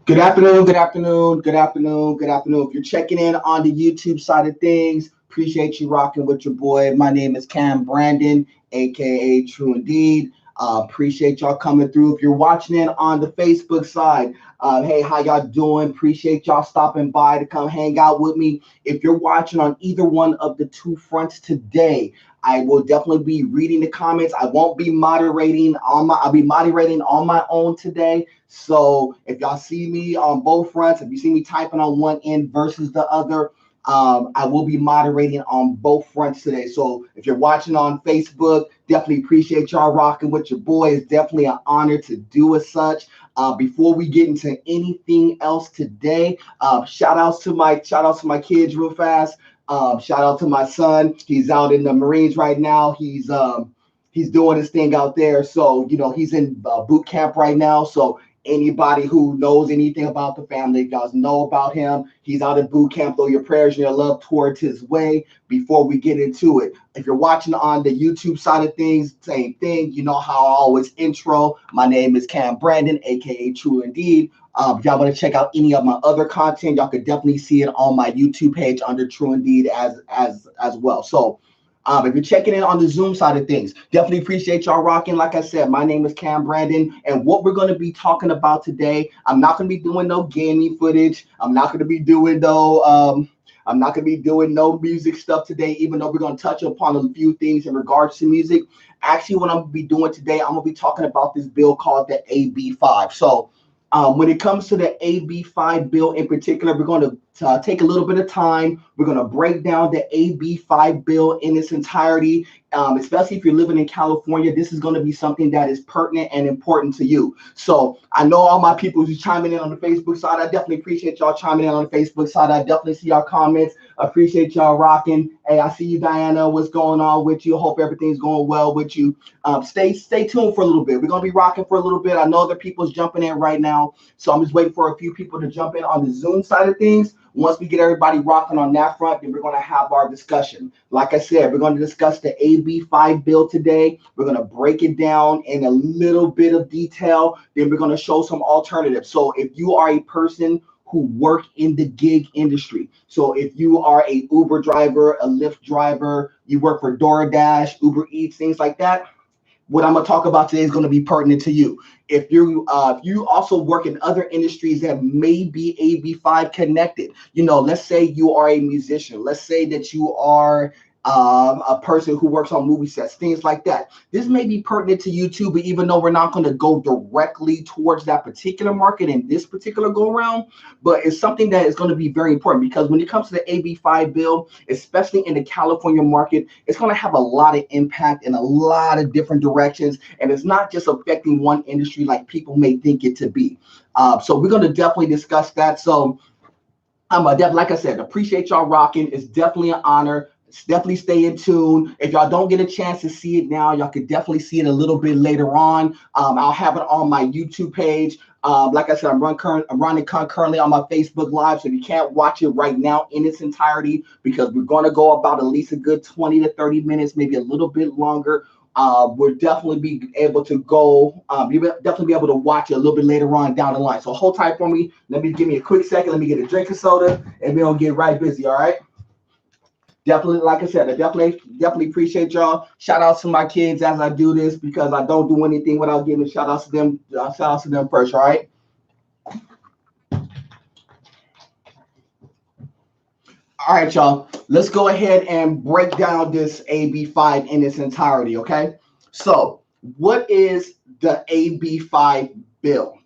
Good afternoon, good afternoon, good afternoon, good afternoon. If you're checking in on the YouTube side of things, appreciate you rocking with your boy. My name is Cam Brandon, aka True Indeed. Appreciate y'all coming through. If you're watching in on the Facebook side, hey, how y'all doing? Appreciate y'all stopping by to come hang out with me. If you're watching on either one of the two fronts today, I will definitely be reading the comments. I won't be moderating on my. I'll be moderating on my own today. So if y'all see me on both fronts, if you see me typing on one end versus the other, I will be moderating on both fronts today. So if you're watching on Facebook, definitely appreciate y'all rocking with your boy. It's definitely an honor to do as such. Before we get into anything else today, shout outs to my kids real fast. Shout out to my son. He's out in the Marines right now. He's doing his thing out there. So he's in boot camp right now. So anybody who knows anything about the family, you guys know about him. He's out in boot camp. Throw your prayers and your love towards his way. Before we get into it, if you're watching on the YouTube side of things, same thing. You know how I always intro. My name is Cam Brandon, aka True Indeed. If y'all want to check out any of my other content, y'all could definitely see it on my YouTube page under True Indeed as well. So if you're checking in on the Zoom side of things, definitely appreciate y'all rocking. Like I said, my name is Cam Brandon, and what we're going to be talking about today, I'm not going to be doing no gaming footage. I'm not going to be doing no music stuff today, even though we're going to touch upon a few things in regards to music. Actually, what I'm going to be doing today, I'm going to be talking about this bill called the AB-5. So when it comes to the AB-5 bill in particular, we're going to take a little bit of time. We're going to break down the AB-5 bill in its entirety, especially if you're living in California. This is going to be something that is pertinent and important to you. So I know all my people who's chiming in on the Facebook side. I definitely appreciate y'all chiming in on the Facebook side. I definitely see y'all comments. Appreciate y'all rocking. Hey, I see you, Diana. What's going on with you? Hope everything's going well with you. Stay tuned for a little bit. We're going to be rocking for a little bit. I know other people's jumping in right now. So I'm just waiting for a few people to jump in on the Zoom side of things. Once we get everybody rocking on that front, then we're going to have our discussion. Like I said, we're going to discuss the AB-5 bill today. We're going to break it down in a little bit of detail. Then we're going to show some alternatives. So if you are a person who work in the gig industry, so if you are a Uber driver, a Lyft driver, you work for DoorDash, Uber Eats, things like that, what I'm going to talk about today is going to be pertinent to you. If you also work in other industries that may be AB-5 connected, let's say you are a musician, let's say that you are a person who works on movie sets, things like that. This may be pertinent to you too, but even though we're not going to go directly towards that particular market in this particular go around, but it's something that is going to be very important because when it comes to the AB-5 bill, especially in the California market, it's going to have a lot of impact in a lot of different directions. And it's not just affecting one industry like people may think it to be. So we're going to definitely discuss that. So like I said, appreciate y'all rocking. It's definitely an honor. Definitely stay in tune. If y'all don't get a chance to see it now, y'all could definitely see it a little bit later on. I'll have it on my YouTube page. Like I said, I'm running concurrently on my Facebook Live, so you can't watch it right now in its entirety because we're going to go about at least a good 20 to 30 minutes, maybe a little bit longer. We'll definitely be able to go. You'll definitely be able to watch it a little bit later on down the line. So hold tight for me. Give me a quick second. Let me get a drink of soda, and we're gonna get right busy. All right. Definitely, like I said, I definitely appreciate y'all. Shout outs to my kids as I do this because I don't do anything without giving shout outs to them. Shout outs to them first. All right. All right, y'all. Let's go ahead and break down this AB-5 in its entirety. Okay. So, what is the AB-5 bill?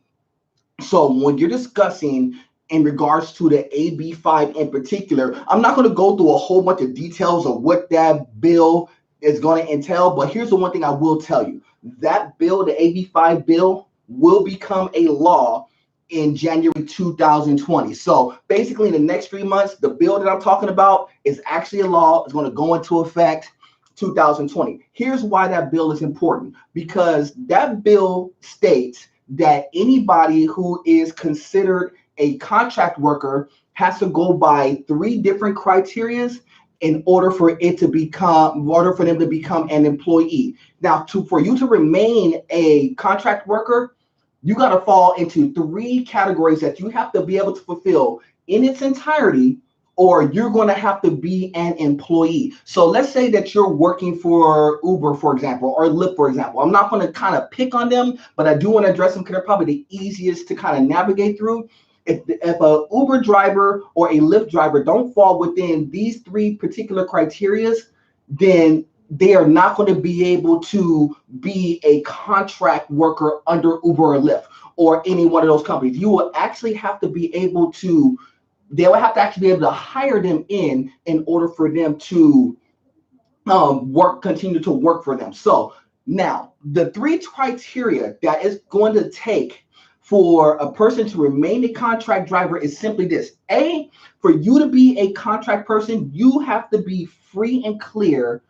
So when you're discussing in regards to the AB-5 in particular, I'm not going to go through a whole bunch of details of what that bill is going to entail, but here's the one thing I will tell you. That bill, the AB-5 bill, will become a law in January 2020. So basically in the next 3 months, the bill that I'm talking about is actually a law. It's going to go into effect 2020. Here's why that bill is important, because that bill states that anybody who is considered a contract worker has to go by 3 different criterias in order for them to become an employee. Now, for you to remain a contract worker, You got to fall into three categories that you have to be able to fulfill in its entirety, or you're going to have to be an employee. So let's say that you're working for Uber, for example, or Lyft, for example. I'm not going to kind of pick on them, but I do want to address them because they're probably the easiest to kind of navigate through. If a Uber driver or a Lyft driver don't fall within these three particular criterias, then they are not going to be able to be a contract worker under Uber or Lyft or any one of those companies. You will actually have to be able to, they will have to actually be able to hire them in order for them to continue to work for them. So now the three criteria that is going to take for a person to remain a contract driver is simply this. A, for you to be a contract person, you have to be free and clear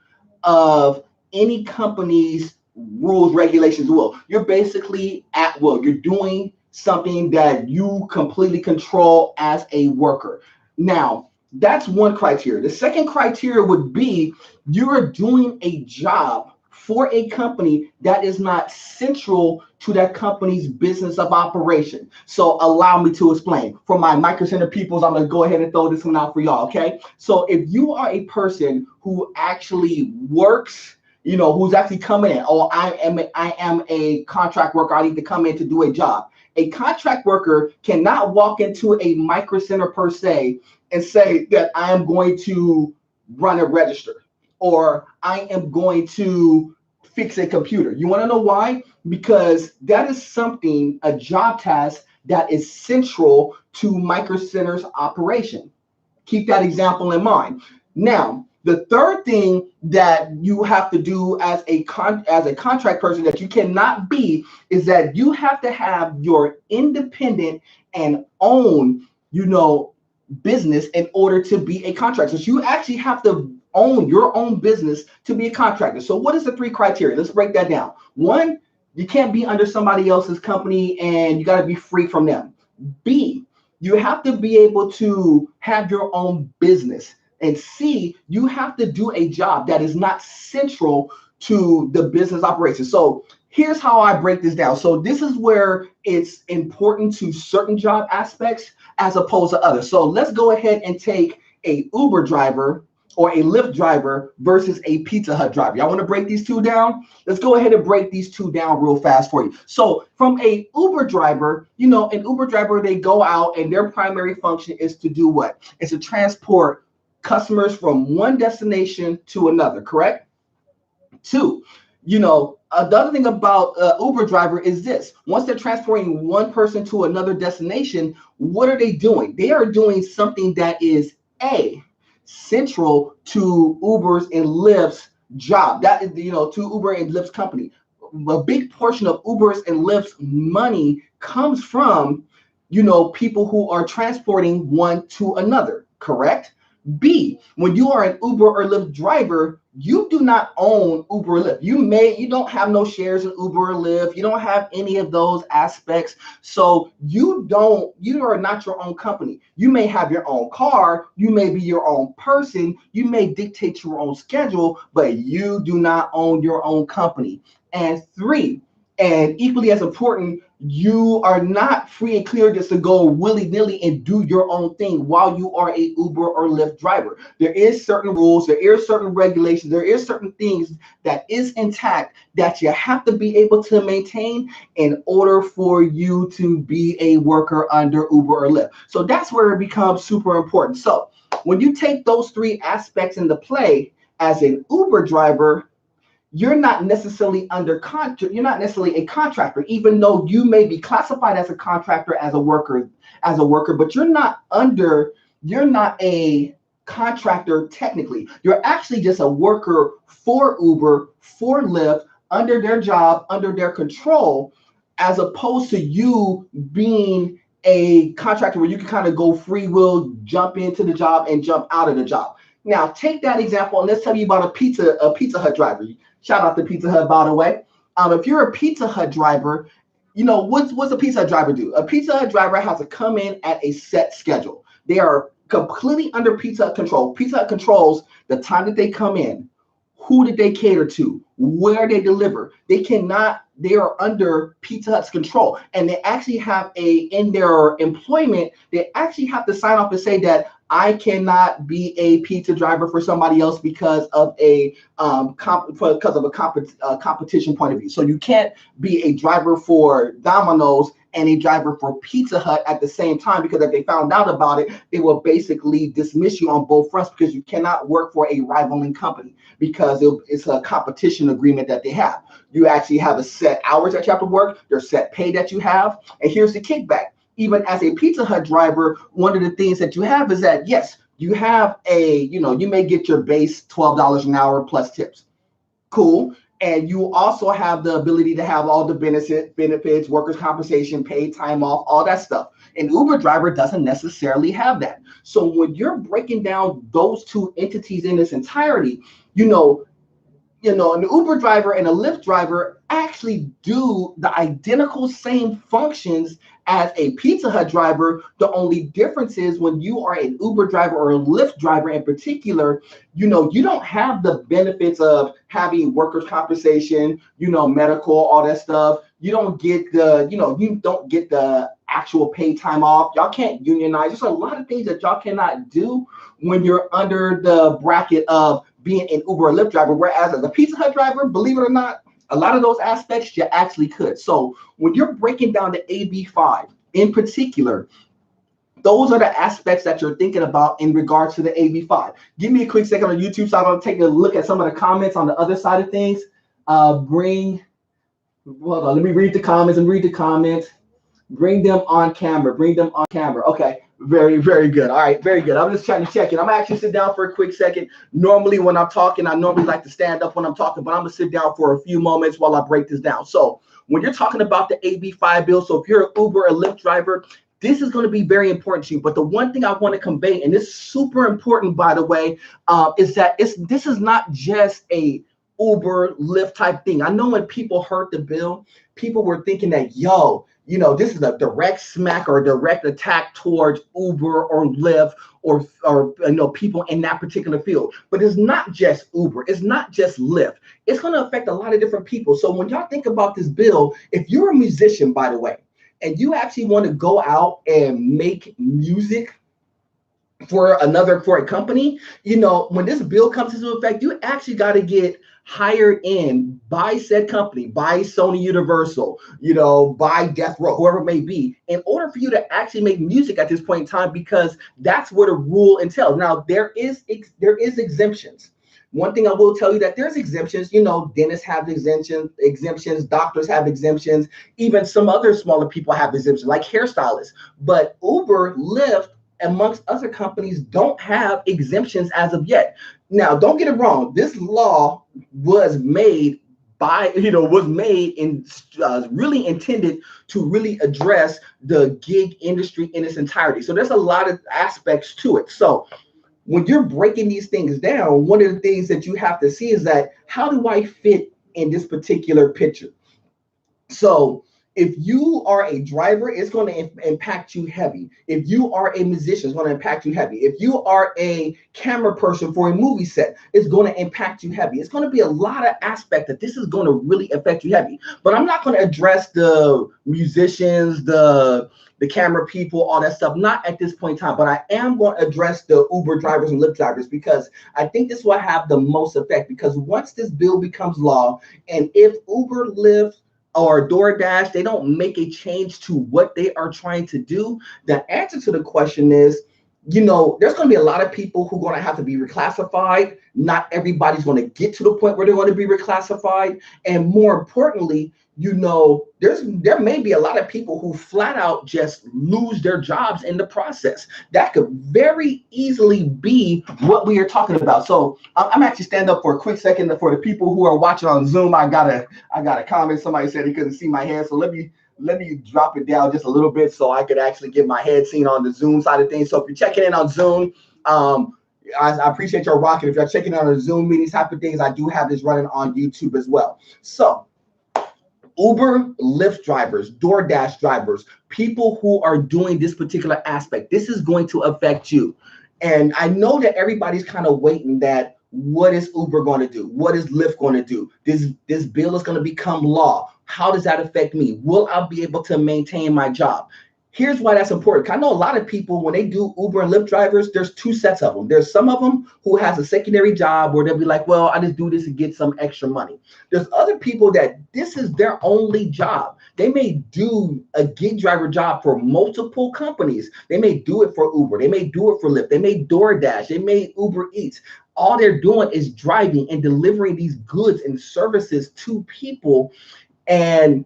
of any company's rules, regulations, will. You're basically at will. You're doing something that you completely control as a worker. Now, that's one criteria. The second criteria would be you're doing a job for a company that is not central to that company's business of operation. So allow me to explain. For my Micro Center peoples, I'm going to go ahead and throw this one out for y'all, okay? So if you are a person who actually works, who's actually coming in, oh, I am a contract worker, I need to come in to do a job. A contract worker cannot walk into a Micro Center per se and say that I am going to run a register or I am going to fix a computer. You want to know why? Because that is something, a job task that is central to Micro Center's operation. Keep that example in mind. Now, the third thing that you have to do as a contract person that you cannot be is that you have to have your independent and own, business in order to be a contractor. So you actually have to own your own business to be a contractor. So what is the three criteria? Let's break that down. One, you can't be under somebody else's company and you got to be free from them. B, you have to be able to have your own business. And C, you have to do a job that is not central to the business operation. So here's how I break this down. So this is where it's important to certain job aspects as opposed to others. So let's go ahead and take a Uber driver or a Lyft driver versus a Pizza Hut driver. Y'all want to break these two down? Let's go ahead and break these two down real fast for you. So from a Uber driver, an Uber driver, they go out and their primary function is to do what? It's to transport customers from one destination to another, correct? Two, the other thing about Uber driver is this. Once they're transporting one person to another destination, what are they doing? They are doing something that is central to Uber's and Lyft's job. That is, to Uber and Lyft's company. A big portion of Uber's and Lyft's money comes from, people who are transporting one to another, correct? B, when you are an Uber or Lyft driver, you do not own Uber or Lyft. You don't have no shares in Uber or Lyft. You don't have any of those aspects. So you are not your own company. You may have your own car. You may be your own person. You may dictate your own schedule, but you do not own your own company. And three, and equally as important, you are not free and clear just to go willy-nilly and do your own thing while you are a Uber or Lyft driver. There is certain rules, there is certain regulations, there is certain things that is intact that you have to be able to maintain in order for you to be a worker under Uber or Lyft. So that's where it becomes super important. So when you take those three aspects into play as an Uber driver, you're not necessarily under contract. You're not necessarily a contractor, even though you may be classified as a contractor, as a worker, but you're not a contractor technically. You're actually just a worker for Uber, for Lyft, under their job, under their control, as opposed to you being a contractor where you can kind of go free will, jump into the job and jump out of the job. Now, take that example and let's tell you about a Pizza Hut driver. Shout out to Pizza Hut, by the way. If you're a Pizza Hut driver, what's a Pizza Hut driver do? A Pizza Hut driver has to come in at a set schedule. They are completely under Pizza Hut control. Pizza Hut controls the time that they come in, Who did they cater to? Where they deliver? They cannot, they are under Pizza Hut's control. And they actually have in their employment, they actually have to sign off and say that I cannot be a pizza driver for somebody else because of a competition point of view. So you can't be a driver for Domino's and a driver for Pizza Hut at the same time, because if they found out about it, they will basically dismiss you on both fronts, because you cannot work for a rivaling company, because it's a competition agreement that they have. You actually have a set hours that you have to work, there's set pay that you have, and here's the kickback. Even as a Pizza Hut driver, one of the things that you have is that, yes, you have you may get your base $12 an hour plus tips. Cool. And you also have the ability to have all the benefits, workers' compensation, paid time off, all that stuff. An Uber driver doesn't necessarily have that. So when you're breaking down those two entities in its entirety, an Uber driver and a Lyft driver actually do the identical same functions as a Pizza Hut driver. The only difference is when you are an Uber driver or a Lyft driver in particular, you don't have the benefits of having workers' compensation, medical, all that stuff. You don't get the actual paid time off. Y'all can't unionize. There's a lot of things that y'all cannot do when you're under the bracket of being an Uber or Lyft driver, whereas as a Pizza Hut driver, believe it or not, a lot of those aspects you actually could. So when you're breaking down the AB-5 in particular, those are the aspects that you're thinking about in regards to the AB-5. Give me a quick second on YouTube so I don't take a look at some of the comments on the other side of things. Hold on, let me read the comments. Bring them on camera. Okay. Very, very good. All right, very good. I'm just trying to check it. I'm gonna actually sit down for a quick second. Normally, when I'm talking, I normally like to stand up when I'm talking, but I'm gonna sit down for a few moments while I break this down. So when you're talking about the AB-5 bill, so if you're an Uber or Lyft driver, this is going to be very important to you. But the one thing I want to convey, and it's super important, by the way, is that this is not just a Uber, Lyft type thing. I know when people heard the bill, people were thinking that, this is a direct smack or a direct attack towards Uber or Lyft or people in that particular field. But it's not just Uber. It's not just Lyft. It's going to affect a lot of different people. So when y'all think about this bill, if you're a musician, by the way, and you actually want to go out and make music for a company, when this bill comes into effect, you actually got to get hired in by said company, by Sony Universal, by Death Row, whoever it may be, in order for you to actually make music at this point in time, because that's what a rule entails. Now, there is exemptions. One thing I will tell you that there's exemptions. Dentists have exemptions, doctors have exemptions, even some other smaller people have exemptions, like hairstylists. But Uber, Lyft, amongst other companies don't have exemptions as of yet. Now, don't get it wrong. This law was made really intended to really address the gig industry in its entirety. So there's a lot of aspects to it. So when you're breaking these things down, one of the things that you have to see is that, how do I fit in this particular picture? So if you are a driver, it's going to impact you heavy. If you are a musician, it's going to impact you heavy. If you are a camera person for a movie set, it's going to impact you heavy. It's going to be a lot of aspects that this is going to really affect you heavy. But I'm not going to address the musicians, the camera people, all that stuff, not at this point in time. But I am going to address the Uber drivers and Lyft drivers, because I think this will have the most effect. Because once this bill becomes law, and if Uber, Lyft, or DoorDash, they don't make a change to what they are trying to do, the answer to the question is, there's going to be a lot of people who are going to have to be reclassified. Not everybody's going to get to the point where they're going to be reclassified. And more importantly, there may be a lot of people who flat out just lose their jobs in the process. That could very easily be what we are talking about. So I'm actually stand up for a quick second. For the people who are watching on Zoom, I got a comment. Somebody said he couldn't see my hand. So let me drop it down just a little bit so I could actually get my head seen on the Zoom side of things. So if you're checking in on Zoom, I appreciate your rocking. If you're checking in on the Zoom meetings type of things, I do have this running on YouTube as well. So Uber, Lyft drivers, DoorDash drivers, people who are doing this particular aspect, this is going to affect you. And I know that everybody's kind of waiting that what is Uber going to do? What is Lyft going to do? This bill is going to become law. How does that affect me? Will I be able to maintain my job? Here's why that's important. I know a lot of people, when they do Uber and Lyft drivers, there's two sets of them. There's some of them who has a secondary job where they'll be like, well, I just do this to get some extra money. There's other people that this is their only job. They may do a gig driver job for multiple companies. They may do it for Uber. They may do it for Lyft. They may DoorDash. They may Uber Eats. All they're doing is driving and delivering these goods and services to people. And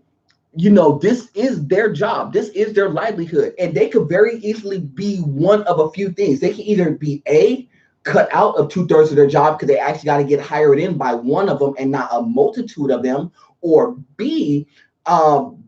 this is their job. This is their livelihood. And they could very easily be one of a few things. They can either be cut out of 2/3 of their job because they actually got to get hired in by one of them and not a multitude of them, or B,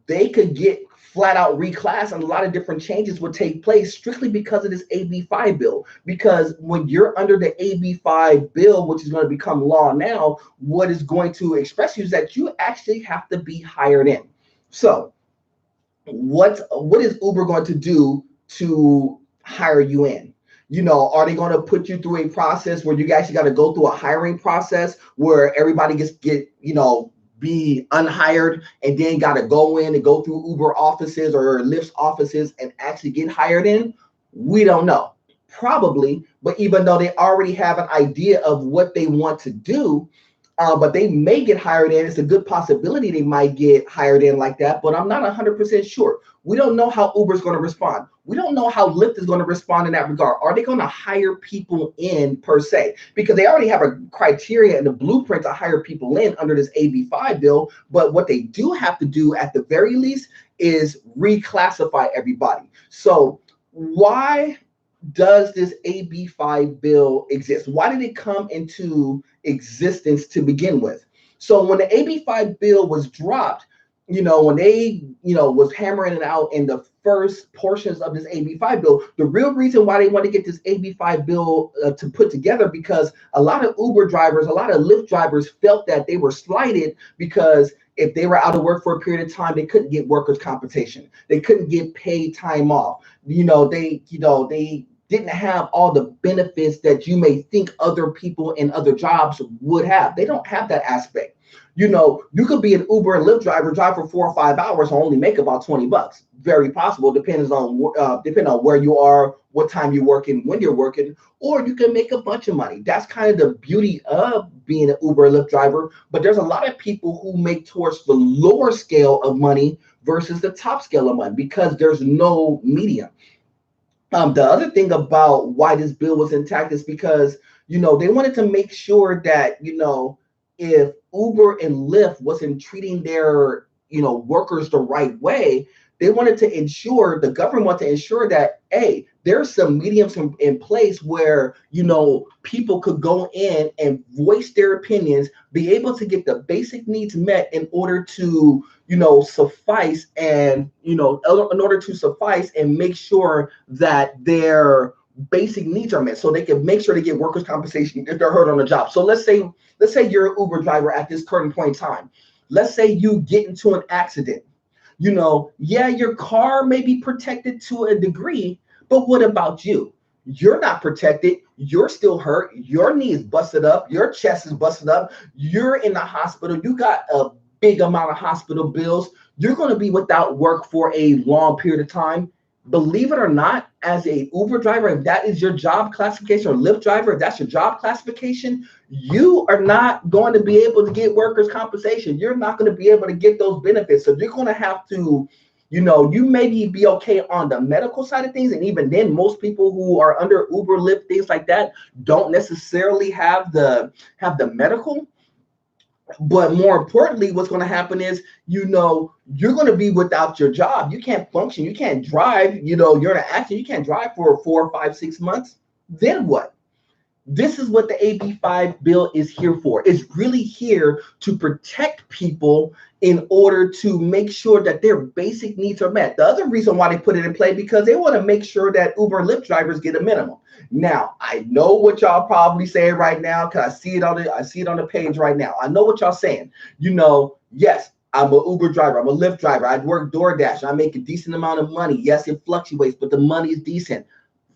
they could get flat out reclassed, and a lot of different changes would take place strictly because of this AB-5 bill. Because when you're under the AB-5 bill, which is going to become law now, what is going to express you is that you actually have to be hired in. So what is Uber going to do to hire you in? Are they going to put you through a process where you actually got to go through a hiring process where everybody be unhired and then got to go in and go through Uber offices or Lyft's offices and actually get hired in? We don't know. Probably, but even though they already have an idea of what they want to do, but they may get hired in. It's a good possibility they might get hired in like that, but I'm not 100% sure. We don't know how Uber's going to respond. We don't know how Lyft is going to respond in that regard. Are they going to hire people in per se? Because they already have a criteria and a blueprint to hire people in under this AB-5 bill. But what they do have to do at the very least is reclassify everybody. So why does this AB-5 bill exist? Why did it come into existence to begin with? So when the AB-5 bill was dropped, when they, was hammering it out in the first portions of this AB-5 bill, the real reason why they want to get this AB-5 bill to put together, because a lot of Uber drivers, a lot of Lyft drivers felt that they were slighted because if they were out of work for a period of time, they couldn't get workers' compensation. They couldn't get paid time off. They didn't have all the benefits that you may think other people in other jobs would have. They don't have that aspect. You could be an Uber and Lyft driver, drive for 4 or 5 hours, and only make about $20. Very possible, depending on where you are, what time you're working, when you're working, or you can make a bunch of money. That's kind of the beauty of being an Uber and Lyft driver. But there's a lot of people who make towards the lower scale of money versus the top scale of money because there's no medium. The other thing about why this bill was intact is because, they wanted to make sure that, if Uber and Lyft wasn't treating their, workers the right way, they wanted to ensure, the government wanted to ensure that, hey, there's some mediums in place where, people could go in and voice their opinions, be able to get the basic needs met in order to, suffice and, in order to suffice and make sure that their basic needs are met, so they can make sure they get workers' compensation if they're hurt on the job. So let's say you're an Uber driver at this current point in time. Let's say you get into an accident. Your car may be protected to a degree, but what about you? You're not protected. You're still hurt. Your knee is busted up. Your chest is busted up. You're in the hospital. You got a big amount of hospital bills. You're going to be without work for a long period of time. Believe it or not, as a Uber driver, if that is your job classification, or Lyft driver, if that's your job classification, you are not going to be able to get workers' compensation. You're not going to be able to get those benefits. So you're going to have to, you maybe be okay on the medical side of things. And even then, most people who are under Uber, Lyft, things like that, don't necessarily have the medical. But more importantly, what's going to happen is, you're going to be without your job. You can't function. You can't drive. You're in an accident. You can't drive for 4, 5, 6 months. Then what? This is what the AB-5 bill is here for. It's really here to protect people in order to make sure that their basic needs are met. The other reason why they put it in play, because they want to make sure that Uber and Lyft drivers get a minimum. Now, I know what y'all probably saying right now, because I see it on the page right now. I know what y'all saying. Yes, I'm an Uber driver. I'm a Lyft driver. I work DoorDash. I make a decent amount of money. Yes, it fluctuates, but the money is decent.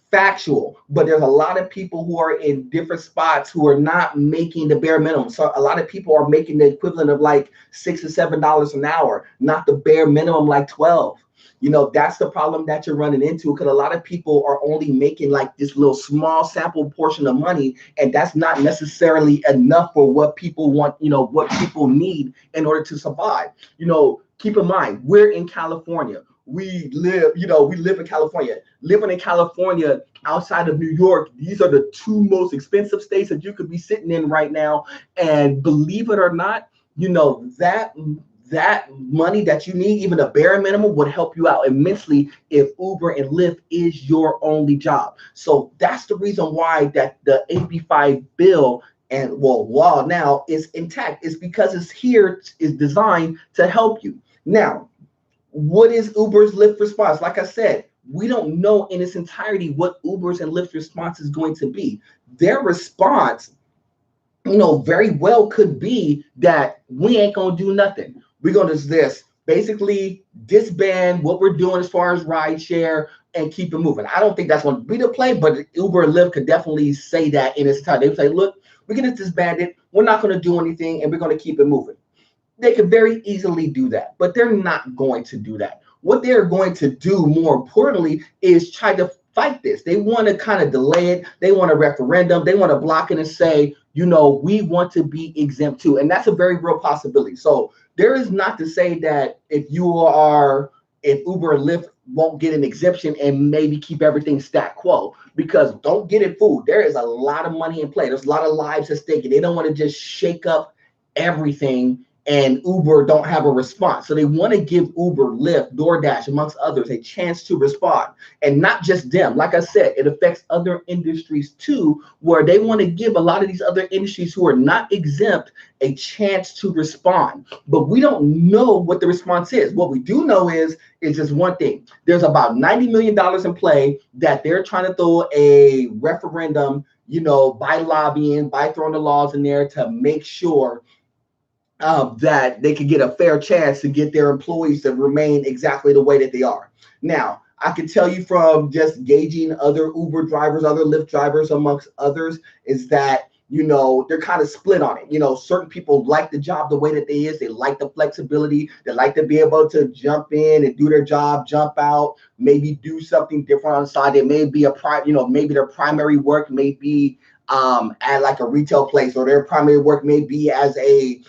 factual, but there's a lot of people who are in different spots who are not making the bare minimum. So a lot of people are making the equivalent of like $6 or $7 an hour, not the bare minimum like 12. That's the problem that you're running into, because a lot of people are only making like this little small sample portion of money, and that's not necessarily enough for what people want, what people need in order to survive. Keep in mind, we're in California. We live in California. Living in California outside of New York, these are the two most expensive states that you could be sitting in right now. And believe it or not, that money that you need, even a bare minimum, would help you out immensely if Uber and Lyft is your only job. So that's the reason why that the AB-5 bill and law now is intact. It's because is designed to help you. Now, what is Uber's Lyft response? Like I said, we don't know in its entirety what Uber's and Lyft's response is going to be. Their response, very well could be that we ain't gonna do nothing. We're gonna just basically disband what we're doing as far as rideshare and keep it moving. I don't think that's going to be the play, but Uber and Lyft could definitely say that in its entirety. They would say, look, we're gonna disband it. We're not gonna do anything, and we're gonna keep it moving. They could very easily do that, but they're not going to do that. What they're going to do, more importantly, is try to fight this. They want to kind of delay it. They want a referendum. They want to block it and say, we want to be exempt too. And that's a very real possibility. So there is not to say that if Uber and Lyft won't get an exemption and maybe keep everything stat quo, because don't get it fooled. There is a lot of money in play. There's a lot of lives at stake, and they don't want to just shake up everything and Uber don't have a response. So they want to give Uber, Lyft, DoorDash, amongst others, a chance to respond. And not just them. Like I said, it affects other industries too, where they want to give a lot of these other industries who are not exempt a chance to respond. But we don't know what the response is. What we do know is just one thing. There's about $90 million in play that they're trying to throw a referendum, by lobbying, by throwing the laws in there to make sure that they could get a fair chance to get their employees to remain exactly the way that they are. Now, I can tell you from just gauging other Uber drivers, other Lyft drivers, amongst others, is that, they're kind of split on it. Certain people like the job the way that they is. They like the flexibility. They like to be able to jump in and do their job, jump out, maybe do something different on the side. It may be maybe their primary work may be at like a retail place, or their primary work may be as a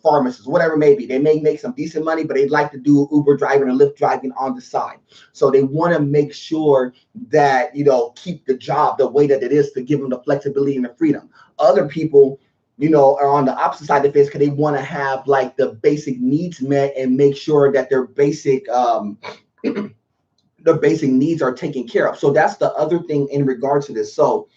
pharmacist, whatever it may be. They may make some decent money, but they'd like to do Uber driving or Lyft driving on the side. So they want to make sure that, keep the job the way that it is, to give them the flexibility and the freedom. Other people, are on the opposite side of the fence because they want to have like the basic needs met and make sure that their basic their basic needs are taken care of. So that's the other thing in regards to this. So,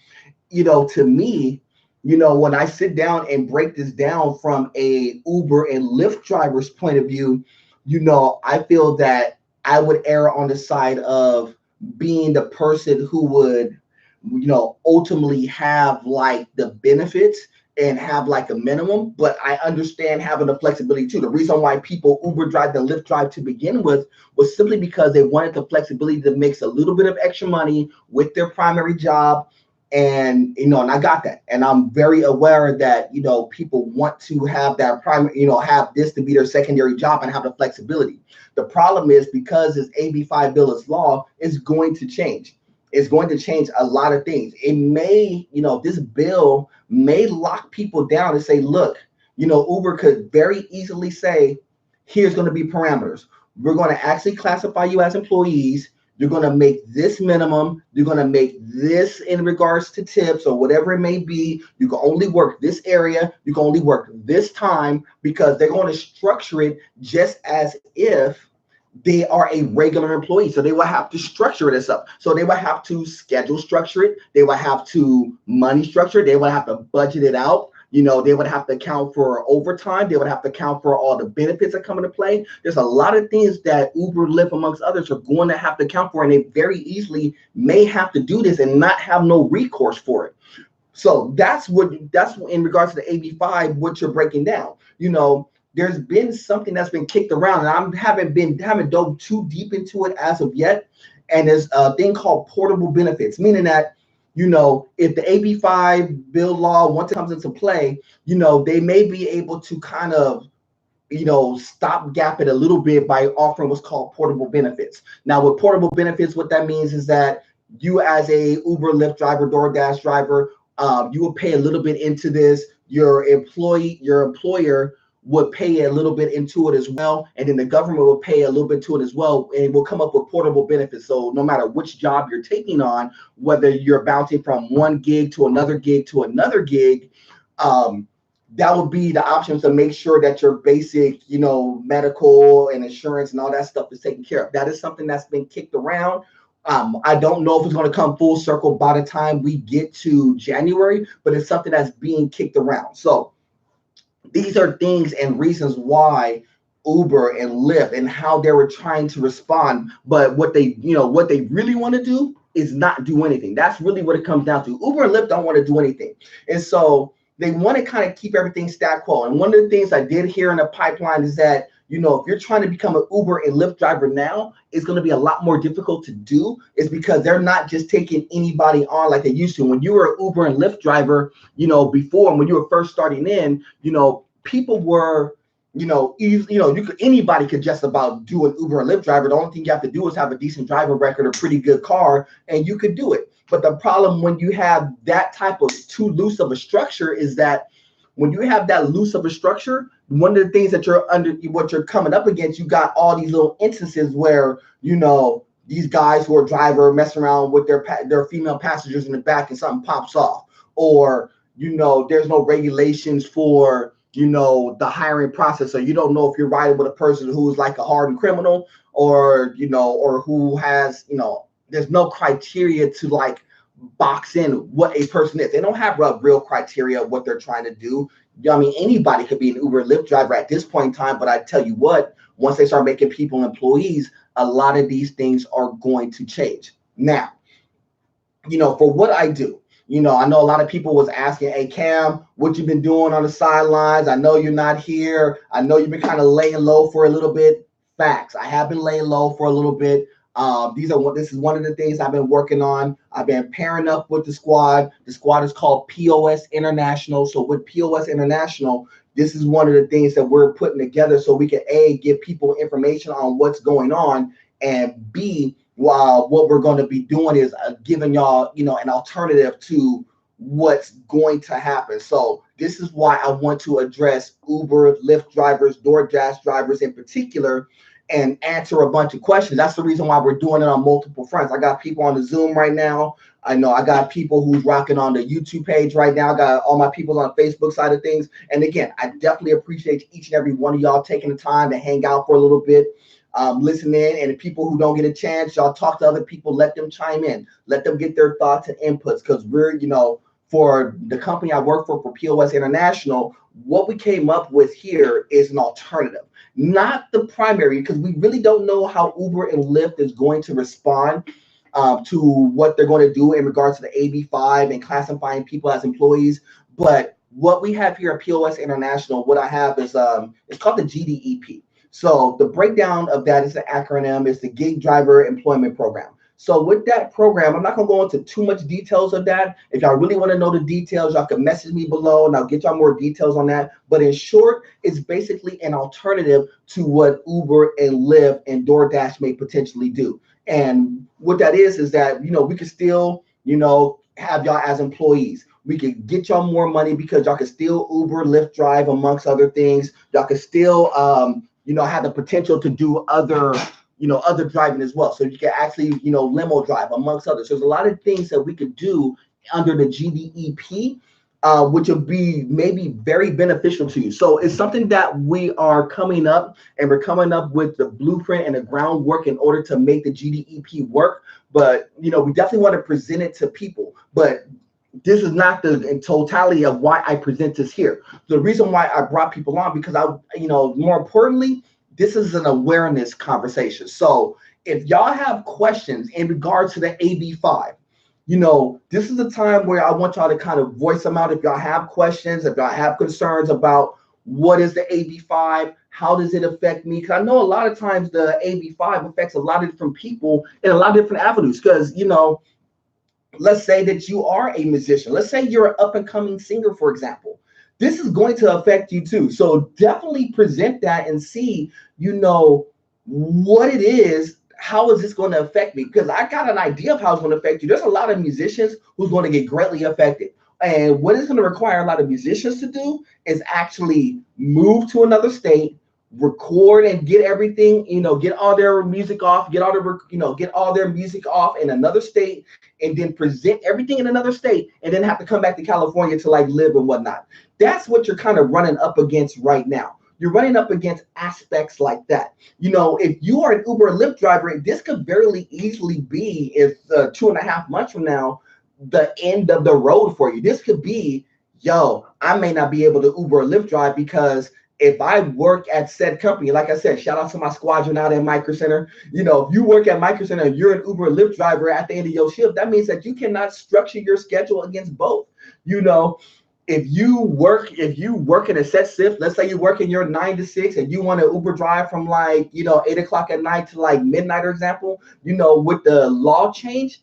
to me, when I sit down and break this down from a Uber and Lyft driver's point of view, I feel that I would err on the side of being the person who would, ultimately have like the benefits and have like a minimum. But I understand having the flexibility too. The reason why people Uber drive and Lyft drive to begin with was simply because they wanted the flexibility to mix a little bit of extra money with their primary job. And and I got that, and I'm very aware that people want to have that primary, have this to be their secondary job and have the flexibility. The problem is, because this AB-5 bill is law, it's going to change. It's going to change a lot of things. It may, this bill may lock people down and say, look, Uber could very easily say, here's going to be parameters. We're going to actually classify you as employees. You're going to make this minimum. You're going to make this in regards to tips or whatever it may be. You can only work this area. You can only work this time, because they're going to structure it just as if they are a regular employee. So they will have to structure this up. So they will have to schedule structure it. They will have to money structure it. They will have to budget it out. They would have to account for overtime. They would have to account for all the benefits that come into play. There's a lot of things that Uber, Lyft, amongst others, are going to have to account for, and they very easily may have to do this and not have no recourse for it. So that's in regards to the AB-5, what you're breaking down. There's been something that's been kicked around, and I haven't dove too deep into it as of yet. And there's a thing called portable benefits, meaning that, if the AB-5 bill law, once it comes into play, they may be able to kind of stop gap it a little bit by offering what's called portable benefits. Now, with portable benefits, what that means is that you, as a Uber, Lyft driver, DoorDash driver, you will pay a little bit into this. Your employer would pay a little bit into it as well, and then the government will pay a little bit to it as well, and it will come up with portable benefits. So no matter which job you're taking on, whether you're bouncing from one gig to another gig to another gig, that would be the options to make sure that your basic, medical and insurance and all that stuff is taken care of. That is something that's been kicked around. I don't know if it's going to come full circle by the time we get to January, but it's something that's being kicked around. So these are things and reasons why Uber and Lyft and how they were trying to respond. But what they really want to do is not do anything. That's really what it comes down to. Uber and Lyft don't want to do anything. And so they want to kind of keep everything stat quo. And one of the things I did hear in the pipeline is that, if you're trying to become an Uber and Lyft driver now, it's going to be a lot more difficult to do. It's because they're not just taking anybody on like they used to. When you were an Uber and Lyft driver, before, when you were first starting in, people were, anybody could just about do an Uber and Lyft driver. The only thing you have to do is have a decent driving record, a pretty good car, and you could do it. But the problem when you have that type of too loose of a structure is that when you have that loose of a structure, one of the things that what you're coming up against, you got all these little instances where, these guys who are driver messing around with their female passengers in the back and something pops off, or, there's no regulations for, the hiring process. So you don't know if you're riding with a person who's like a hardened criminal or, or who has, there's no criteria to like box in what a person is. They don't have a real criteria of what they're trying to do. I mean, anybody could be an Uber Lyft driver at this point in time, but I tell you what, once they start making people employees, a lot of these things are going to change. Now, for what I do, I know a lot of people was asking, hey, Cam, what you been doing on the sidelines? I know you're not here. I know you've been kind of laying low for a little bit. Facts. I have been laying low for a little bit. This is one of the things I've been working on. I've been pairing up with the squad. The squad is called POS International. So with POS International, this is one of the things that we're putting together so we can A, give people information on what's going on, and B, what we're going to be doing is giving y'all, an alternative to what's going to happen. So this is why I want to address Uber, Lyft drivers, DoorDash drivers in particular, and answer a bunch of questions. That's the reason why we're doing it on multiple fronts. I got people on the Zoom right now. I know I got people who's rocking on the YouTube page right now. I got all my people on the Facebook side of things. And again, I definitely appreciate each and every one of y'all taking the time to hang out for a little bit, listen in. And the people who don't get a chance, y'all talk to other people, let them chime in, let them get their thoughts and inputs. Because we're, for the company I work for POS International, what we came up with here is an alternative. Not the primary, because we really don't know how Uber and Lyft is going to respond to what they're going to do in regards to the AB-5 and classifying people as employees. But what we have here at POS International, what I have is it's called the gdep. So the breakdown of that is the acronym, is the Gig Driver Employment Program. So with that program, I'm not going to go into too much details of that. If y'all really want to know the details, y'all can message me below and I'll get y'all more details on that. But in short, it's basically an alternative to what Uber and Lyft and DoorDash may potentially do. And what that is that, we can still, have y'all as employees. We could get y'all more money because y'all can still Uber, Lyft drive, amongst other things. Y'all can still, have the potential to do other driving as well. So you can actually, limo drive, amongst others. So there's a lot of things that we could do under the gdep, which would be maybe very beneficial to you. So it's something that we are coming up, and we're coming up with the blueprint and the groundwork in order to make the gdep work. But, we definitely want to present it to people. But this is not the in totality of why I present this here. The reason why I brought people on, because more importantly, this is an awareness conversation. So if y'all have questions in regards to the AB-5, this is the time where I want y'all to kind of voice them out. If y'all have questions, if y'all have concerns about what is the AB-5, How does it affect me? Because I know a lot of times the AB-5 affects a lot of different people in a lot of different avenues. Because, let's say that you are a musician. Let's say you're an up and coming singer, for example. This is going to affect you too. So definitely present that and see, what it is. How is this going to affect me? Because I got an idea of how it's going to affect you. There's a lot of musicians who's going to get greatly affected. And what it's going to require a lot of musicians to do is actually move to another state, record and get everything, get all their music off, get all their music off in another state, and then present everything in another state, and then have to come back to California to like live and whatnot. That's what you're kind of running up against right now. You're running up against aspects like that. If you are an Uber or Lyft driver, this could very easily be, if 2.5 months from now, the end of the road for you. This could be, I may not be able to Uber or Lyft drive because if I work at said company, like I said, shout out to my squadron out at Micro Center. If you work at Micro Center and you're an Uber or Lyft driver at the end of your shift, that means that you cannot structure your schedule against both. If you work in a set shift, let's say you work in your 9 to 6 and you want to Uber drive from 8 o'clock at night to like midnight, for example, with the law change,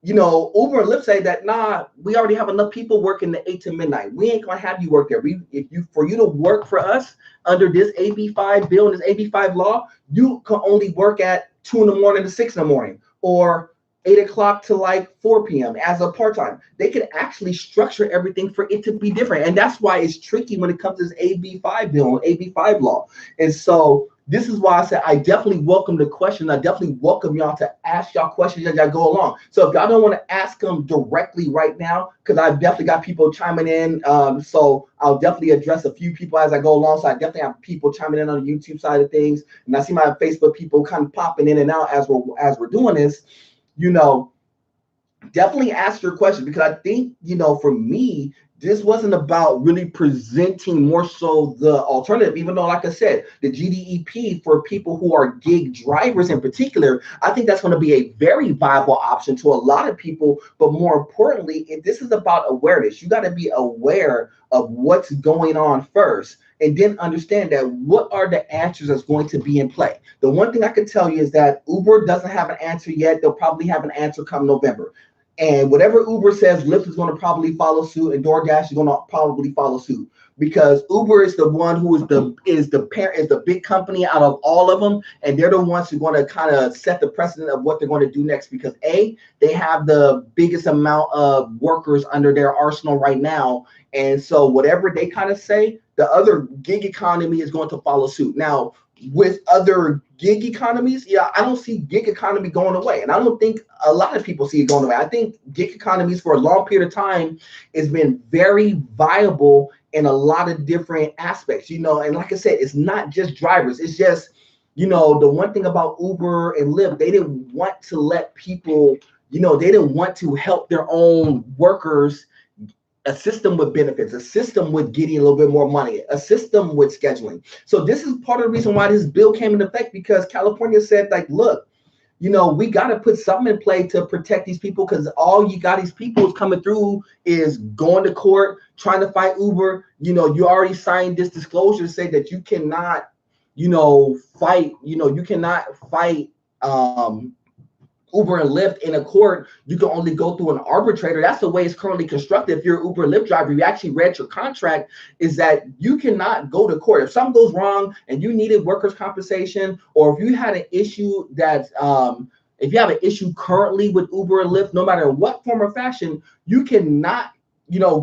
Uber and Lyft say that, nah, we already have enough people working the 8 to midnight. We ain't gonna have you work there. For you to work for us under this AB-5 bill and this AB-5 law, you can only work at 2 in the morning to 6 in the morning, or 8 o'clock to like 4 p.m. as a part-time. They could actually structure everything for it to be different. And that's why it's tricky when it comes to this AB-5 bill and AB-5 law. And so this is why I said I definitely welcome the question. I definitely welcome y'all to ask y'all questions as y'all go along. So if y'all don't want to ask them directly right now, because I've definitely got people chiming in, so I'll definitely address a few people as I go along. So I definitely have people chiming in on the YouTube side of things, and I see my Facebook people kind of popping in and out as we're doing this. Definitely ask your question, because I think, for me, this wasn't about really presenting more so the alternative, even though, like I said, the gdep for people who are gig drivers in particular, I think that's going to be a very viable option to a lot of people. But more importantly, if this is about awareness, you got to be aware of what's going on first, and then understand that what are the answers that's going to be in play. The one thing I can tell you is that Uber doesn't have an answer yet. They'll probably have an answer come November. And whatever Uber says, Lyft is going to probably follow suit, and DoorDash is going to probably follow suit, because Uber is the one who is the big company out of all of them, and they're the ones who are going to kind of set the precedent of what they're going to do next, because they have the biggest amount of workers under their arsenal right now, and so whatever they kind of say, the other gig economy is going to follow suit. Now, with other gig economies, I don't see gig economy going away. And I don't think a lot of people see it going away. I think gig economies for a long period of time has been very viable in a lot of different aspects, and like I said, it's not just drivers. It's just, the one thing about Uber and Lyft, they didn't want to let people, they didn't want to help their own workers, a system with benefits, a system with getting a little bit more money, a system with scheduling. So this is part of the reason why this bill came into effect, because California said, like, look, we got to put something in play to protect these people, because all you got these people coming through is going to court, trying to fight Uber. You already signed this disclosure to say that you cannot, fight, you cannot fight Uber and Lyft in a court. You can only go through an arbitrator. That's the way it's currently constructed. If you're an Uber and Lyft driver, you actually read your contract, is that you cannot go to court. If something goes wrong and you needed workers' compensation, or if you had an issue if you have an issue currently with Uber and Lyft, no matter what form or fashion, you cannot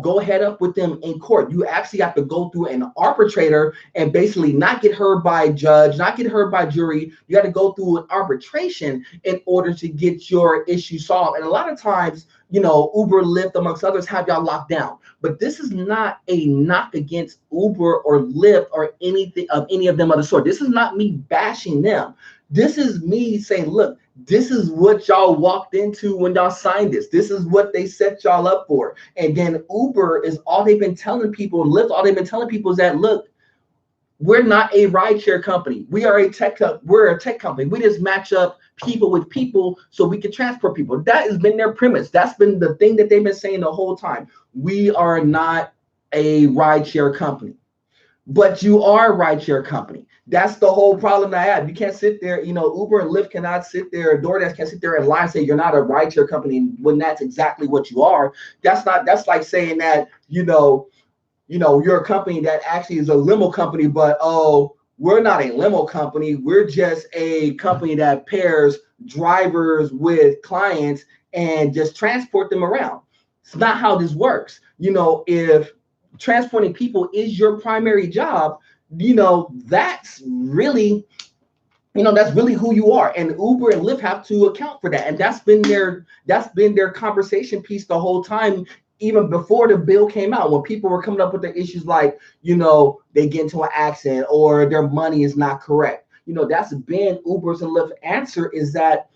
go head up with them in court. You actually have to go through an arbitrator and basically not get heard by a judge, not get heard by jury. You got to go through an arbitration in order to get your issue solved. And a lot of times, Uber, Lyft, amongst others, have y'all locked down. But this is not a knock against Uber or Lyft or anything of any of them other sort. This is not me bashing them. This is me saying, look, this is what y'all walked into when y'all signed this. This is what they set y'all up for. And then Uber is all they've been telling people, Lyft, all they've been telling people is that, look, we're not a rideshare company. We're a tech company. We just match up people with people so we can transport people. That has been their premise. That's been the thing that they've been saying the whole time. We are not a rideshare company. but you are a rideshare company. That's the whole problem I have. You can't sit there, Uber and Lyft cannot sit there, DoorDash can't sit there and lie and say you're not a rideshare company when that's exactly what you are. That's like saying that, you're a company that actually is a limo company, but oh, we're not a limo company. We're just a company that pairs drivers with clients and just transport them around. It's not how this works. If transporting people is your primary job, that's really who you are. And Uber and Lyft have to account for that. And that's been their conversation piece the whole time, even before the bill came out, when people were coming up with the issues like, they get into an accident or their money is not correct. That's been Uber's and Lyft's answer, is that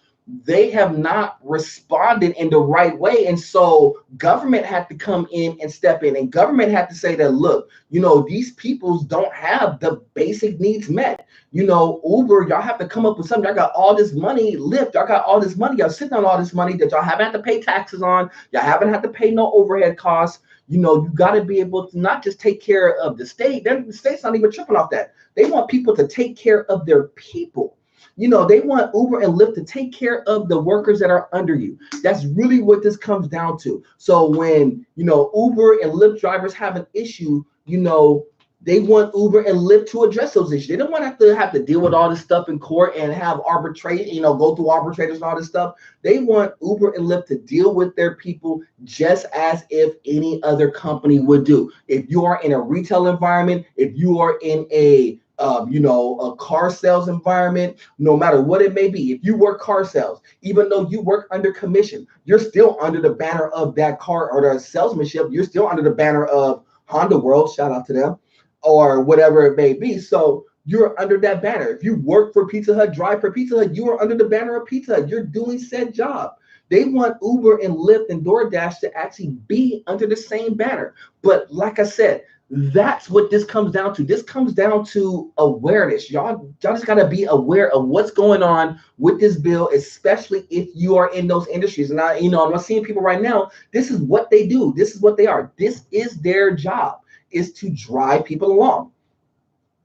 they have not responded in the right way. And so government had to come in and step in, and government had to say that, look, these peoples don't have the basic needs met. Uber, y'all have to come up with something. Y'all got all this money. Lyft, y'all got all this money. Y'all sitting on all this money that y'all haven't had to pay taxes on. Y'all haven't had to pay no overhead costs. You got to be able to not just take care of the state. Then the state's not even tripping off that. They want people to take care of their people. They want Uber and Lyft to take care of the workers that are under you. That's really what this comes down to. So when, Uber and Lyft drivers have an issue, they want Uber and Lyft to address those issues. They don't want to have to deal with all this stuff in court and have arbitrate, go through arbitrators and all this stuff. They want Uber and Lyft to deal with their people just as if any other company would do. If you are in a retail environment, if you are in a car sales environment, no matter what it may be, if you work car sales, even though you work under commission, you're still under the banner of that car or the salesmanship. You're still under the banner of Honda World, shout out to them, or whatever it may be. So you're under that banner. If you work for Pizza Hut, drive for Pizza Hut, you are under the banner of Pizza Hut. You're doing said job. They want Uber and Lyft and DoorDash to actually be under the same banner. But like I said, that's what this comes down to. This comes down to awareness. Y'all just got to be aware of what's going on with this bill, especially if you are in those industries. And I'm not seeing people right now. This is what they do. This is what they are. This is their job, is to drive people along.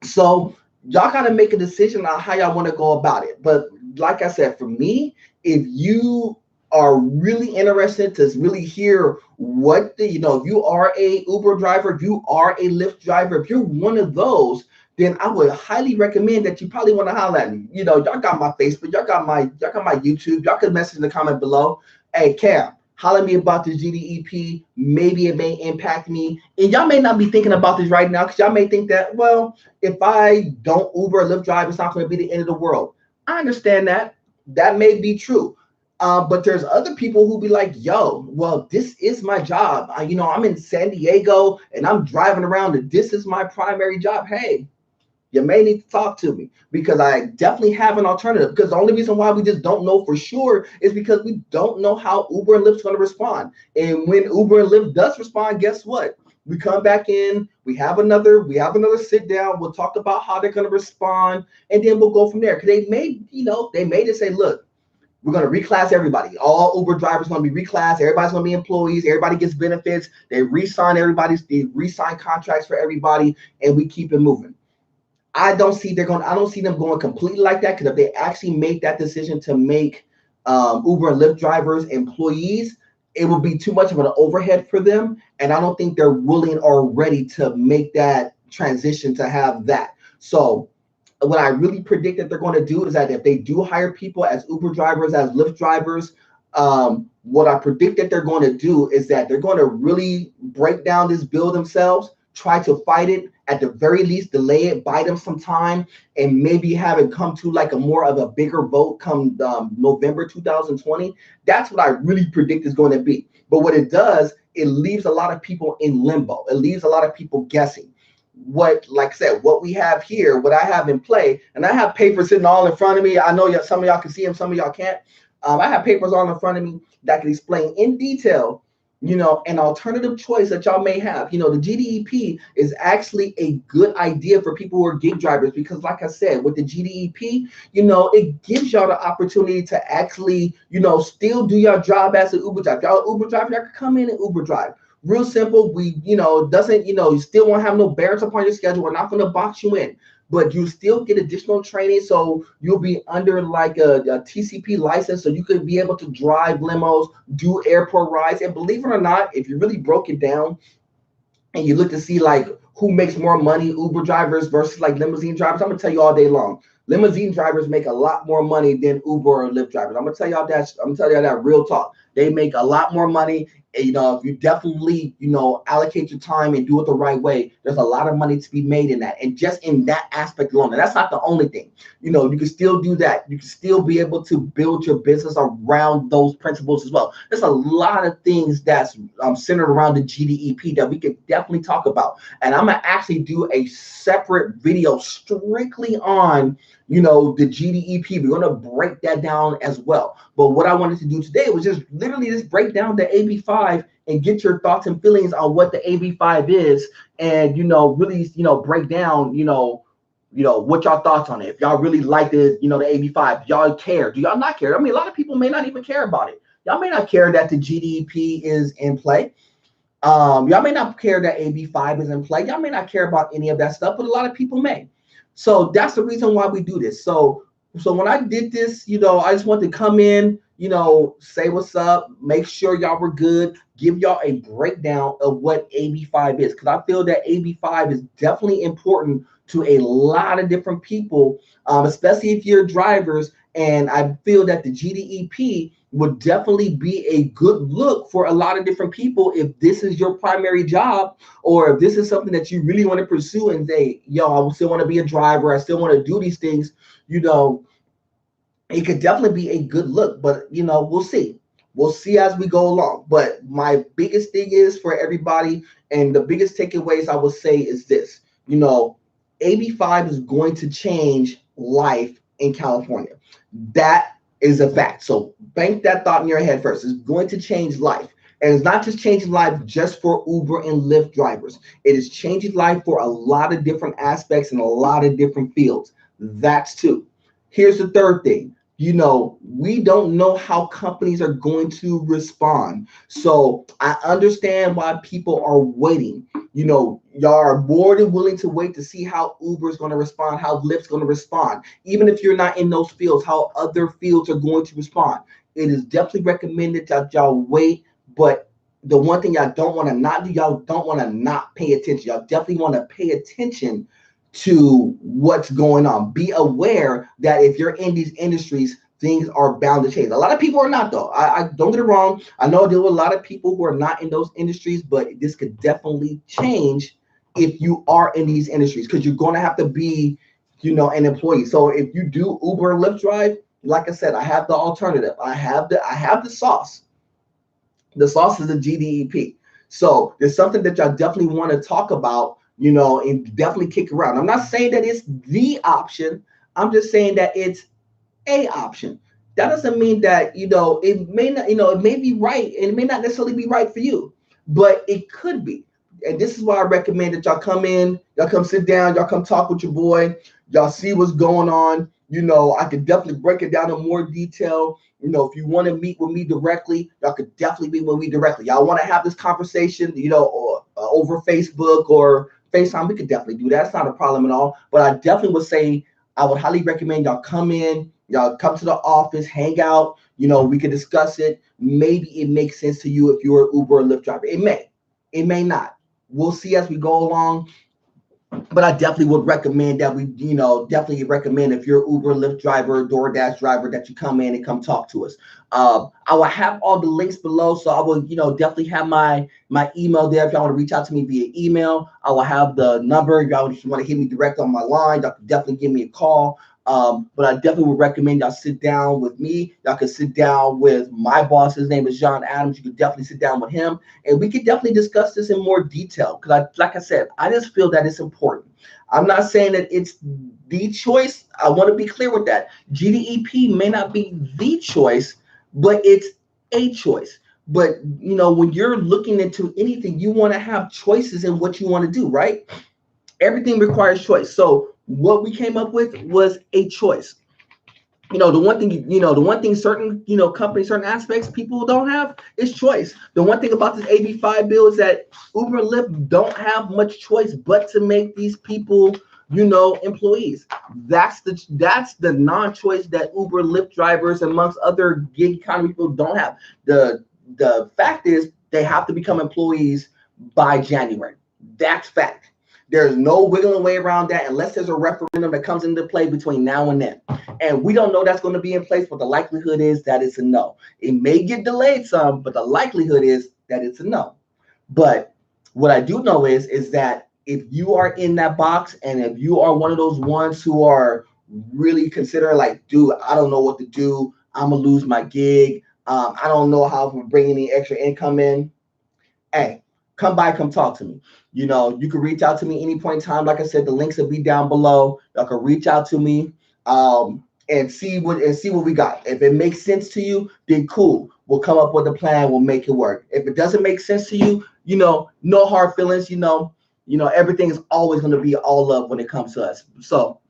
So y'all got to make a decision on how y'all want to go about it. But like I said, for me, if you are really interested to really hear what if you are a Uber driver, if you are a Lyft driver, if you're one of those, then I would highly recommend that you probably want to holler at me. Y'all got my Facebook, y'all got my YouTube, y'all can message in the comment below. Hey, Cam, holler at me about this GDEP. Maybe it may impact me. And y'all may not be thinking about this right now, because y'all may think that, well, if I don't Uber or Lyft drive, it's not going to be the end of the world. I understand that. That may be true. But there's other people who be like, yo, well, this is my job. I'm in San Diego and I'm driving around and this is my primary job. Hey, you may need to talk to me, because I definitely have an alternative. Because the only reason why we just don't know for sure is because we don't know how Uber and Lyft's going to respond. And when Uber and Lyft does respond, guess what? We come back in, we have another sit down. We'll talk about how they're going to respond, and then we'll go from there. Because they may just say, look, we're going to reclass everybody. All Uber drivers are going to be reclassed. Everybody's going to be employees. Everybody gets benefits. They re-sign contracts for everybody, and we keep it moving. I don't see them going completely like that, because if they actually make that decision to make Uber and Lyft drivers employees, it will be too much of an overhead for them. And I don't think they're willing or ready to make that transition to have that. So what I really predict that they're going to do is that if they do hire people as Uber drivers, as Lyft drivers, what I predict that they're going to do is that they're going to really break down this bill themselves, try to fight it, at the very least delay it, buy them some time, and maybe have it come to like a more of a bigger vote come November 2020. That's what I really predict is going to be. But what it does, it leaves a lot of people in limbo. It leaves a lot of people guessing. Like I said, what we have here, what I have in play, and I have papers sitting all in front of me. I know some of y'all can see them, some of y'all can't. I have papers all in front of me that can explain in detail, an alternative choice that y'all may have. The GDEP is actually a good idea for people who are gig drivers, because like I said, with the GDEP, it gives y'all the opportunity to actually, still do your job as an Uber driver. Y'all Uber driver, y'all can come in and Uber drive. Real simple. We, doesn't, you still won't have no bearings upon your schedule. We're not going to box you in, but you still get additional training. So you'll be under like a TCP license. So you could be able to drive limos, do airport rides. And believe it or not, if you really broke it down, and you look to see like who makes more money, Uber drivers versus like limousine drivers, I'm gonna tell you all day long. Limousine drivers make a lot more money than Uber or Lyft drivers. I'm gonna tell y'all that. I'm gonna tell y'all that real talk. They make a lot more money. And, if you definitely, allocate your time and do it the right way, there's a lot of money to be made in that. And just in that aspect alone, and that's not the only thing. You can still do that. You can still be able to build your business around those principles as well. There's a lot of things that's centered around the GDEP that we could definitely talk about. And I'm gonna actually do a separate video strictly on, the GDEP. We're gonna break that down as well. But what I wanted to do today was just literally just break down the AB-5 and get your thoughts and feelings on what the AB-5 is, and really break down what y'all thoughts on it. If y'all really like the AB-5, y'all care. Do y'all not care? I mean, a lot of people may not even care about it. Y'all may not care that the GDP is in play. Y'all may not care that AB-5 is in play. Y'all may not care about any of that stuff, but a lot of people may. So that's the reason why we do this. So when I did this, I just wanted to come in, say what's up, make sure y'all were good, give y'all a breakdown of what AB-5 is, because I feel that AB-5 is definitely important to a lot of different people, especially if you're drivers. And I feel that the GDEP would definitely be a good look for a lot of different people if this is your primary job, or if this is something that you really want to pursue and say, yo, I still want to be a driver, I still want to do these things, it could definitely be a good look. But we'll see. We'll see as we go along. But my biggest thing is for everybody, and the biggest takeaways I will say is this: AB-5 is going to change life in California. That is a fact. So bank that thought in your head first. It's going to change life. And it's not just changing life just for Uber and Lyft drivers. It is changing life for a lot of different aspects and a lot of different fields. That's two. Here's the third thing. We don't know how companies are going to respond. So I understand why people are waiting. Y'all are more than willing to wait to see how Uber is going to respond, how Lyft's going to respond. Even if you're not in those fields, how other fields are going to respond. It is definitely recommended that y'all wait. But the one thing y'all don't want to not do, y'all don't want to not pay attention. Y'all definitely want to pay attention to what's going on. Be aware that if you're in these industries, things are bound to change. A lot of people are not, though. I don't get it wrong. I know there were a lot of people who are not in those industries, but this could definitely change if you are in these industries, because you're going to have to be, an employee. So if you do Uber and Lyft drive, like I said, I have the alternative. I have the sauce. The sauce is the GDEP. So there's something that y'all definitely want to talk about, and definitely kick around. I'm not saying that it's the option. I'm just saying that it's a option. That doesn't mean that, it may not, it may be right, and it may not necessarily be right for you, but it could be. And this is why I recommend that y'all come in, y'all come sit down, y'all come talk with your boy, y'all see what's going on. I could definitely break it down in more detail. If you want to meet with me directly, y'all could definitely meet with me directly. Y'all want to have this conversation, or over Facebook or FaceTime, we could definitely do that. It's not a problem at all. But I definitely would say I would highly recommend y'all come in, y'all come to the office, hang out. We could discuss it. Maybe it makes sense to you if you're an Uber or Lyft driver. It may not. We'll see as we go along. But I definitely would recommend that we, definitely recommend if you're an Uber, Lyft driver, DoorDash driver, that you come in and come talk to us. I will have all the links below. So I will, definitely have my email there. If y'all want to reach out to me via email, I will have the number. If y'all want to hit me direct on my line, y'all can definitely give me a call. But I definitely would recommend y'all sit down with me. Y'all can sit down with my boss. His name is John Adams. You could definitely sit down with him, and we could definitely discuss this in more detail. Because like I said, I just feel that it's important. I'm not saying that it's the choice. I want to be clear with that. GDEP may not be the choice, but it's a choice. But when you're looking into anything, you want to have choices in what you want to do, right? Everything requires choice. So what we came up with was a choice. The one thing the one thing certain companies, certain aspects people don't have is choice. The one thing about this AB5 bill is that Uber and Lyft don't have much choice but to make these people employees. That's the non-choice that Uber, Lyft drivers, amongst other gig economy people, don't have. The fact is they have to become employees by January. That's fact. There's no wiggling way around that unless there's a referendum that comes into play between now and then. And we don't know that's going to be in place, but the likelihood is that it's a no. It may get delayed some, but the likelihood is that it's a no. But what I do know is that if you are in that box, and if you are one of those ones who are really considering, like, dude, I don't know what to do. I'm gonna lose my gig. I don't know how to bring any extra income in. Hey, come by, come talk to me. You can reach out to me any point in time. Like I said, the links will be down below. Y'all can reach out to me, and see what we got. If it makes sense to you, then cool. We'll come up with a plan. We'll make it work. If it doesn't make sense to you, no hard feelings. Everything is always going to be all love when it comes to us. So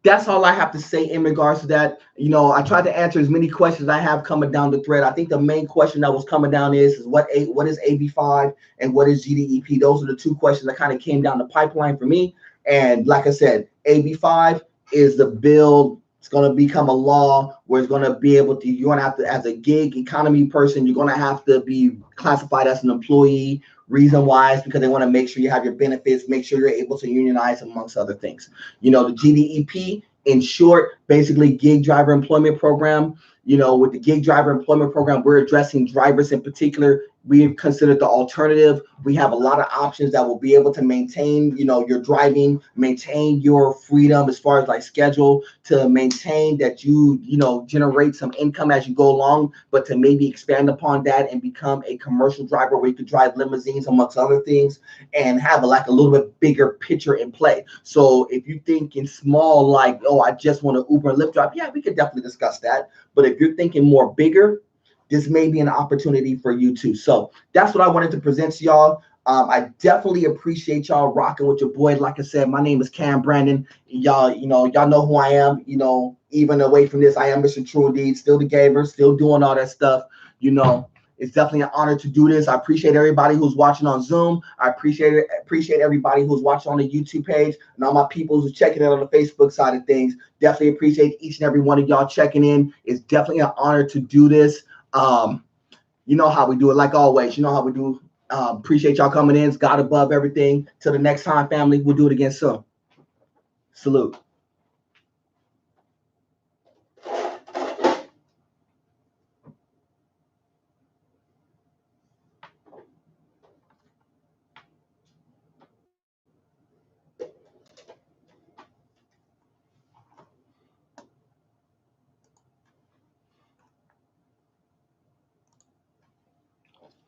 that's all I have to say in regards to that. I tried to answer as many questions I have coming down the thread. I think the main question that was coming down is what is AB5 and what is GDEP? Those are the two questions that kind of came down the pipeline for me. And like I said, AB5 is the bill. It's going to become a law where it's going to be able to, you're going to have to, as a gig economy person, you're going to have to be classified as an employee. Reason why is because they want to make sure you have your benefits, make sure you're able to unionize, amongst other things. The GDEP, in short, basically gig driver employment program. With the gig driver employment program, we're addressing drivers in particular. We consider the alternative. We have a lot of options that will be able to maintain, your driving, maintain your freedom as far as like schedule, to maintain that generate some income as you go along, but to maybe expand upon that and become a commercial driver where you could drive limousines, amongst other things, and have a little bit bigger picture in play. So if you think in small, like, oh, I just want to Uber and Lyft drive, yeah, we could definitely discuss that. But if you're thinking more bigger, this may be an opportunity for you too. So that's what I wanted to present to y'all. I definitely appreciate y'all rocking with your boy. Like I said, my name is Cam Brandon. Y'all know who I am. Even away from this, I am Mr. True Indeed, still the gamer, still doing all that stuff. It's definitely an honor to do this. I appreciate everybody who's watching on Zoom. I appreciate everybody who's watching on the YouTube page, and all my people who's checking in on the Facebook side of things. Definitely appreciate each and every one of y'all checking in. It's definitely an honor to do this. You know how we do it, like always. You know how we do. Appreciate y'all coming in. It's God above everything. Till the next time, family. We'll do it again soon. Salute.